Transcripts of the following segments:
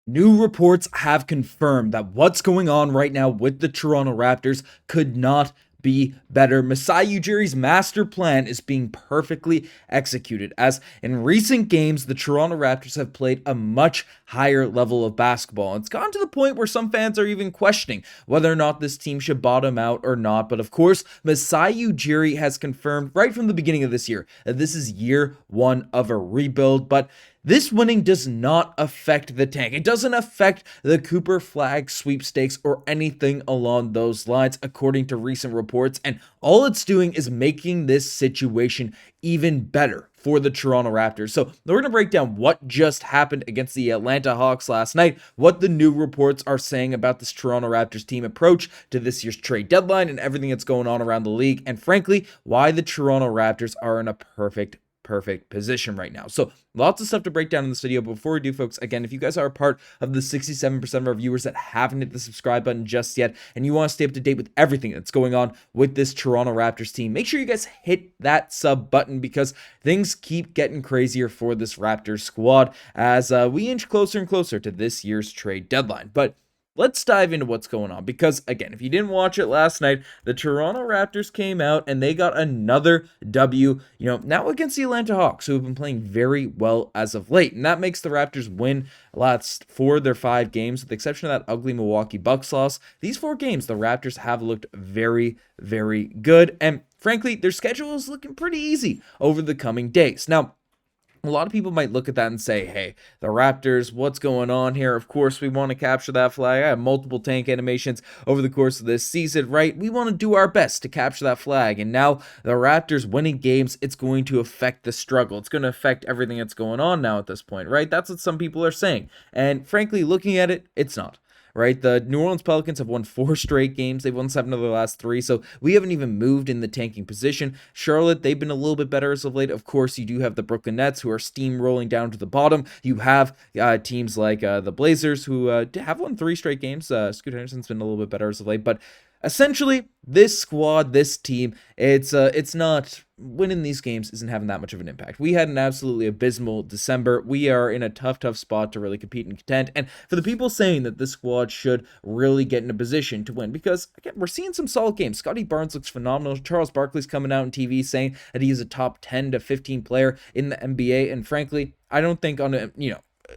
New reports have confirmed that what's going on right now with the Toronto Raptors could not be better. Masai Ujiri's master plan is being perfectly executed, as in recent games, the Toronto Raptors have played a much higher level of basketball. It's gotten to the point where some fans are even questioning whether or not this team should bottom out or not. But of course, Masai Ujiri has confirmed right from the beginning of this year that this is year one of a rebuild. But this winning does not affect the tank. It doesn't affect the Cooper Flag sweepstakes or anything along those lines, according to recent reports. And all it's doing is making this situation even better for the Toronto Raptors. So we're going to break down what just happened against the Atlanta Hawks last night, what the new reports are saying about this Toronto Raptors team approach to this year's trade deadline and everything that's going on around the league, and frankly, why the Toronto Raptors are in a perfect position right now. So lots of stuff to break down in this video. But before we do, folks, again, if you guys are a part of the 67% of our viewers that haven't hit the subscribe button just yet, and you want to stay up to date with everything that's going on with this Toronto Raptors team, make sure you guys hit that sub button, because things keep getting crazier for this Raptors squad as we inch closer and closer to this year's trade deadline. But let's dive into what's going on, because again, if you didn't watch it last night, the Toronto Raptors came out and they got another W, now against the Atlanta Hawks, who have been playing very well as of late. And that makes the Raptors win last 4 of their 5 games, with the exception of that ugly Milwaukee Bucks loss. These 4 games, the Raptors have looked very, very good. And frankly, their schedule is looking pretty easy over the coming days. Now, a lot of people might look at that and say, hey, the Raptors, what's going on here? Of course, we want to capture that flag. I have multiple tank animations over the course of this season, right? We want to do our best to capture that flag. And now the Raptors winning games, it's going to affect the struggle. It's going to affect everything that's going on now at this point, right? That's what some people are saying. And frankly, looking at it, it's not. Right, the New Orleans Pelicans have won 4 straight games. They've won 7 of their last 3, so we haven't even moved in the tanking position. Charlotte, they've been a little bit better as of late. Of course, you do have the Brooklyn Nets, who are steamrolling down to the bottom. You have teams like the Blazers, who have won 3 straight games. Scoot Henderson's been a little bit better as of late, but essentially, this squad, this team, it's not winning these games isn't having that much of an impact. We had an absolutely abysmal December. We are in a tough spot to really compete and contend. And for the people saying that this squad should really get in a position to win, because again, we're seeing some solid games. Scottie Barnes looks phenomenal. Charles Barkley's coming out on TV saying that he is a top 10 to 15 player in the NBA. And frankly, I don't think on a,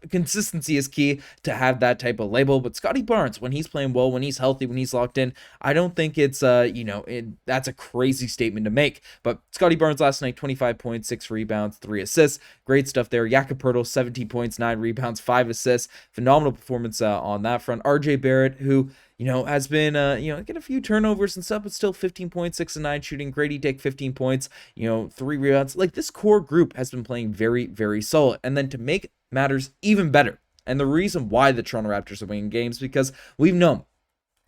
consistency is key to have that type of label. But Scottie Barnes, when he's playing well, when he's healthy, when he's locked in, I don't think it's that's a crazy statement to make. But Scottie Barnes last night, 25 points, 6 rebounds, 3 assists, great stuff there. Jakob Poeltl, 17 points, 9 rebounds, 5 assists, phenomenal performance on that front. RJ Barrett, who has been, get a few turnovers and stuff, but still 15 points, 6 and 9 shooting. Gradey Dick, 15 points, 3 rebounds. Like, this core group has been playing very, very solid. And then to make matters even better, and the reason why the Toronto Raptors are winning games, because we've known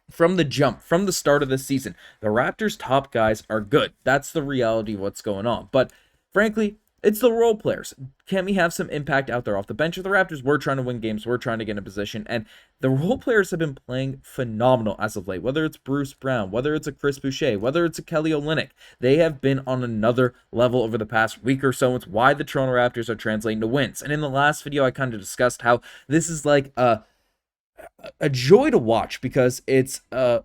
from the jump, from the start of this season, the Raptors' top guys are good. That's the reality of what's going on. But frankly, it's the role players. Can we have some impact out there off the bench of the Raptors? We're trying to win games. We're trying to get in a position. And the role players have been playing phenomenal as of late. Whether it's Bruce Brown, whether it's a Chris Boucher, whether it's a Kelly Olynyk, they have been on another level over the past week or so. It's why the Toronto Raptors are translating to wins. And in the last video, I kind of discussed how this is like a joy to watch, because it's a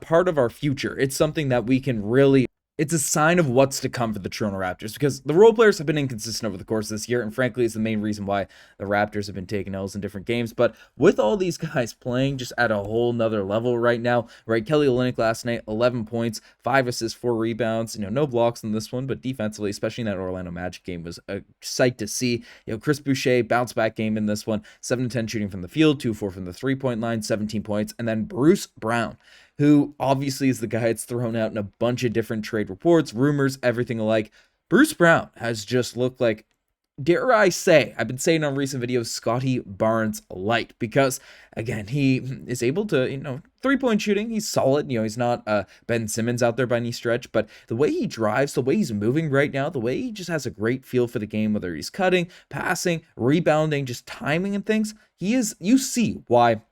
part of our future. It's something that we can really, it's a sign of what's to come for the Toronto Raptors, because the role players have been inconsistent over the course of this year, and frankly, it's the main reason why the Raptors have been taking L's in different games. But with all these guys playing just at a whole nother level right now, right? Kelly Olynyk last night, 11 points, 5 assists, 4 rebounds, no blocks in this one, but defensively, especially in that Orlando Magic game, was a sight to see. Chris Boucher, bounce back game in this one, 7-10 shooting from the field, 2-4 from the 3-point line, 17 points, and then Bruce Brown, who obviously is the guy that's thrown out in a bunch of different trade reports, rumors, everything alike. Bruce Brown has just looked like, dare I say, I've been saying on recent videos, Scottie Barnes light, because again, he is able to, 3-point shooting, he's solid. He's not Ben Simmons out there by any stretch, but the way he drives, the way he's moving right now, the way he just has a great feel for the game, whether he's cutting, passing, rebounding, just timing and things, you see why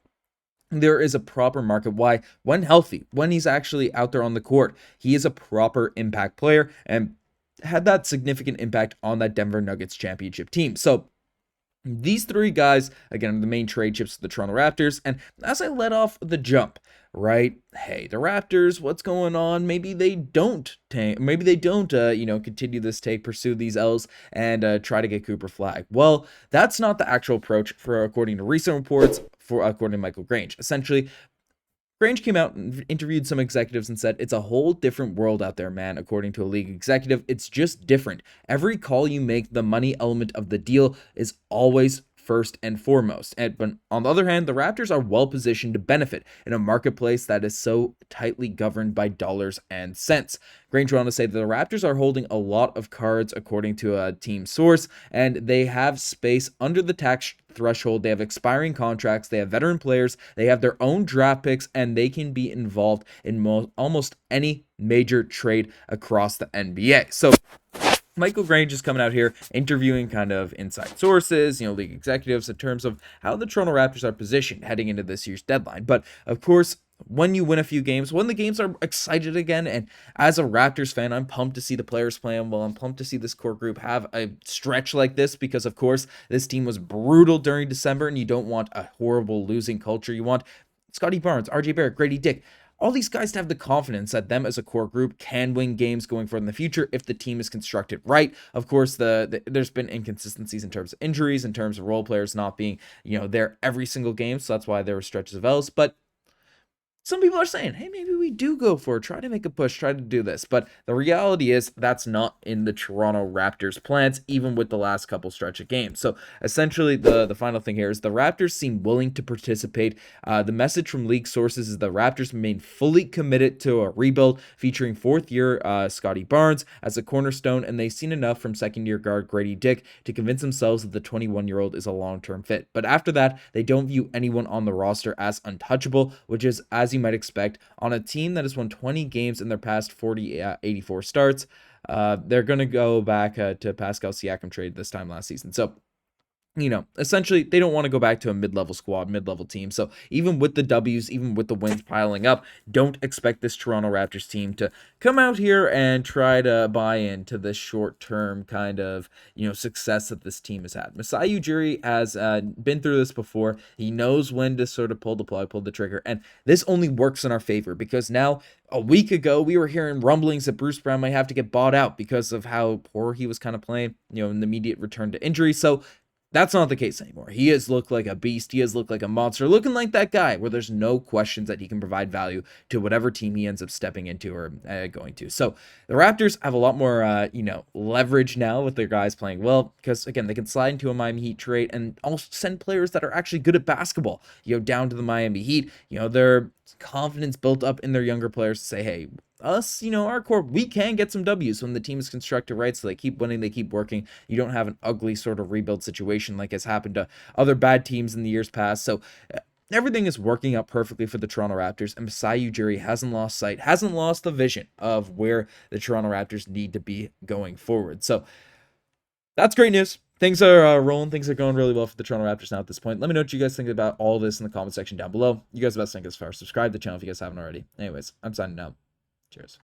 there is a proper market, why when healthy, when he's actually out there on the court, he is a proper impact player and had that significant impact on that Denver Nuggets championship team. So These three guys, again, are the main trade chips for the Toronto Raptors. And as I let off the jump, right? Hey, the Raptors, what's going on? Maybe they don't tank. Maybe they don't, continue this take, pursue these L's, and try to get Cooper Flag. Well, that's not the actual approach, for according to recent reports, for according to Michael Grange. Essentially, Grange came out and interviewed some executives and said, it's a whole different world out there, man. According to a league executive, it's just different. Every call you make, the money element of the deal is always first and foremost. But on the other hand, the Raptors are well positioned to benefit in a marketplace that is so tightly governed by dollars and cents. Grange went on to say that the Raptors are holding a lot of cards, according to a team source, and they have space under the tax threshold. They have expiring contracts, they have veteran players, they have their own draft picks, and they can be involved in almost any major trade across the NBA. So Michael Grange is coming out here interviewing kind of inside sources, league executives, in terms of how the Toronto Raptors are positioned heading into this year's deadline. But of course, when you win a few games, when the games are excited again, and as a Raptors fan, I'm pumped to see the players playing well. I'm pumped to see this core group have a stretch like this, because of course this team was brutal during December, and you don't want a horrible losing culture. You want Scottie Barnes, RJ Barrett, Gradey Dick, all these guys to have the confidence that them as a core group can win games going forward in the future if the team is constructed right. Of course, there's been inconsistencies in terms of injuries, in terms of role players not being, there every single game. So that's why there were stretches of L's. But some people are saying, hey, maybe we do go for it, try to make a push, try to do this. But the reality is that's not in the Toronto Raptors' plans, even with the last couple stretch of games. So essentially, the final thing here is the Raptors seem willing to participate. The message from league sources is the Raptors remain fully committed to a rebuild featuring fourth-year Scottie Barnes as a cornerstone, and they've seen enough from second-year guard Gradey Dick to convince themselves that the 21-year-old is a long-term fit. But after that, they don't view anyone on the roster as untouchable, which is, as you might expect, on a team that has won 20 games in their past 84 starts. They're going to go back to Pascal Siakam trade this time last season. So, essentially, they don't want to go back to a mid-level squad, mid-level team. So even with the W's, even with the wins piling up, don't expect this Toronto Raptors team to come out here and try to buy into this short-term kind of, success that this team has had. Masai Ujiri has been through this before. He knows when to sort of pull the plug, pull the trigger. And this only works in our favor, because now, a week ago, we were hearing rumblings that Bruce Brown might have to get bought out because of how poor he was kind of playing, in the immediate return to injury. So that's not the case anymore. He has looked like a beast. He has looked like a monster, looking like that guy where there's no questions that he can provide value to whatever team he ends up stepping into or going to. So the Raptors have a lot more, leverage now with their guys playing well, because again, they can slide into a Miami Heat trade and also send players that are actually good at basketball, down to the Miami Heat. Their confidence built up in their younger players to say, hey, us, our core, we can get some W's when the team is constructed right. So they keep winning, they keep working. You don't have an ugly sort of rebuild situation like has happened to other bad teams in the years past. So everything is working out perfectly for the Toronto Raptors, and Masai Ujiri hasn't lost sight, hasn't lost the vision of where the Toronto Raptors need to be going forward. So that's great news. Things are rolling. Things are going really well for the Toronto Raptors now at this point. Let me know what you guys think about all this in the comment section down below. You guys best think as far. Subscribe to the channel if you guys haven't already. Anyways, I'm signing out. Cheers.